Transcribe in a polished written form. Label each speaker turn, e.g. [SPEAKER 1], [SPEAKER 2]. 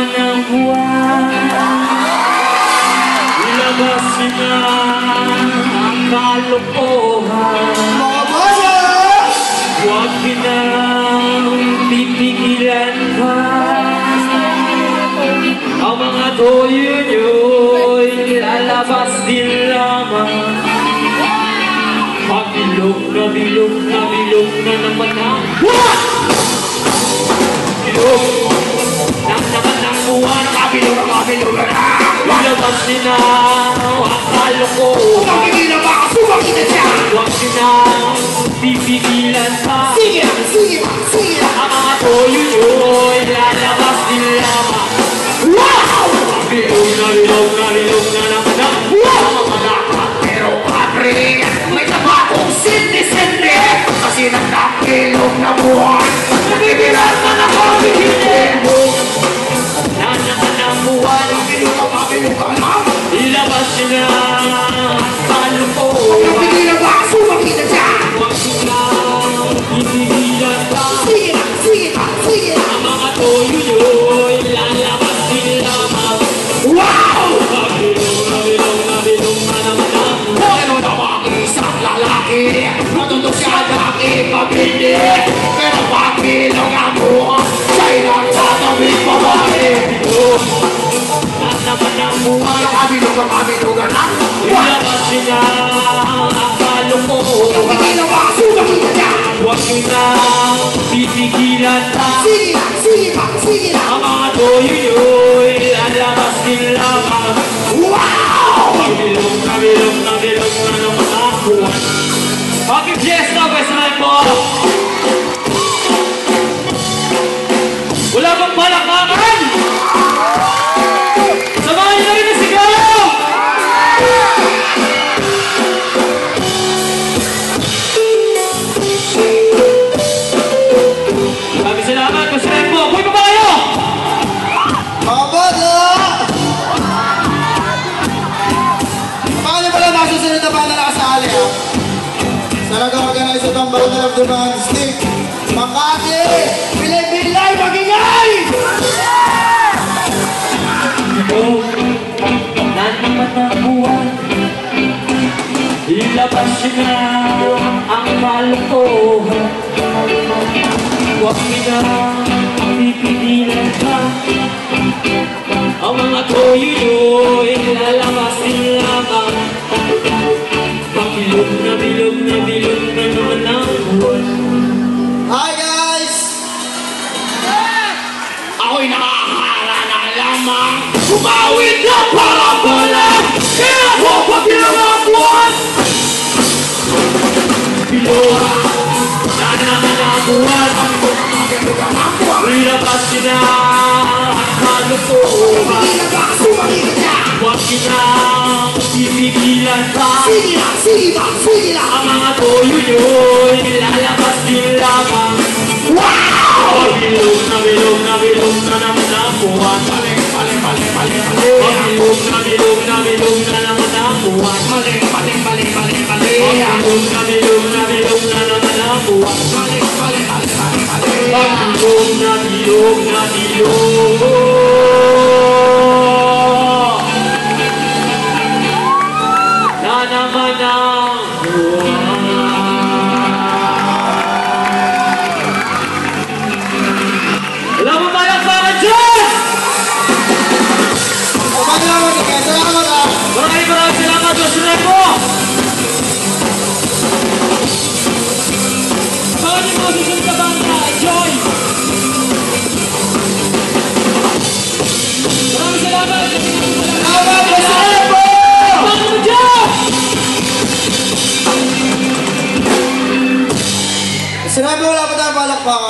[SPEAKER 1] ng buwan, ilabas niyo na ang kalokohan.
[SPEAKER 2] Mga boss!
[SPEAKER 1] Huwag kinang pipigilan pa ang mga toyo nyo'y lalabas din lamang. Pabilog na bilog na bilog na naman ang buwan! Bilog ng naman ang buwan, kabilog na kabilog na ilabas din na ang kalokohan.
[SPEAKER 2] Papigilan ba? Sumaki na siya!
[SPEAKER 1] Huwag kinang pipigilan pa.
[SPEAKER 2] Sige lang, sige lang, sige lang!
[SPEAKER 1] Ang mga toyo nyo'y lalabas din lamang.
[SPEAKER 2] Wow!
[SPEAKER 1] Bilog na bilog na bilog na naman ang buwan.
[SPEAKER 2] Pero kapre, may tama kong sindi-sindi kasi nagkakilog na buwan. Nakibilan na na kami hindi.
[SPEAKER 1] Na naman ang buwan,
[SPEAKER 2] Papigilan ka na!
[SPEAKER 1] ilabas nila ang kalokohan.
[SPEAKER 2] Papigilan ba? Sumaki na siya!
[SPEAKER 1] Huwag silang pipigilan pa.
[SPEAKER 2] Sige lang, sige lang, sige lang!
[SPEAKER 1] Ang mga toyo nyo'y lalabas din lamang.
[SPEAKER 2] Wow!
[SPEAKER 1] Bilog na bilog na bilog na naman ang buwan.
[SPEAKER 2] Pero naman isang lalaki, matuto siya ng ipabili. Pero papilang ang buwan, siya'y nagtatawid babae.
[SPEAKER 1] Na naman ang buwan,
[SPEAKER 2] Kabilog na!
[SPEAKER 1] ilabas nila ang kalokohan.
[SPEAKER 2] Papigilan ba? Sumaki na siya!
[SPEAKER 1] Huwag silang pipigilan pa.
[SPEAKER 2] Sige lang, sige lang, sige lang!
[SPEAKER 1] Ang mga toyo nyo'y lalabas din lamang.
[SPEAKER 2] Wow!
[SPEAKER 1] Bilog na bilog na bilog na naman ang buwan. Happy Fiesta, Westman po! Wala bang palakpakan? Samahan niyo na rin ang sigaw! Maraming salamat, Westman po! Buhay pa ba kayo?
[SPEAKER 2] Mga bodo! Paano pala masusunod na paano nakasali ha? Sa nag-organize itong Battle of the Band Stick, Makati! Bilay-bilay! Magingay!
[SPEAKER 1] Na naman ang buwan, ilabas niyo na ang kalokohan. Huwag niyo na pipigilan pa. Ang mga toyo nyo'y lalabas din lamang. Pabilog na bilog na bilog na naman ang buwan.
[SPEAKER 2] Hi guys! Ako'y nakakala na lamang umawit na parang bola. Kaya ako pabilang ang buwan!
[SPEAKER 1] Bilog na naman ang buwan. Ilabas niyo na ang kalokohan.
[SPEAKER 2] Sumaki ka siya!
[SPEAKER 1] Huwag niyo na pipigilan pa.
[SPEAKER 2] Sige lang, sige lang, sige lang!
[SPEAKER 1] Ang mga toyo nyo'y lalabas din lamang.
[SPEAKER 2] Wow!
[SPEAKER 1] Bilog na bilog na bilog na naman ang buwan. Bilog na bilog na bilog na naman ang buwan. Bilog na bilog na bilog na naman ang buwan. Bilog na bilog na bilog na naman ang buwan. Wala mo palakpakan dyan!
[SPEAKER 2] Salamat ha! Salamat ha!
[SPEAKER 1] Maraming salamat, Westman po! Bawal niyo po susunod ka banda, enjoy! Maraming salamat!
[SPEAKER 2] Salamat Westman po!
[SPEAKER 1] Salamat mo dyan!
[SPEAKER 2] Sinabi wala pa tayong palakpakan.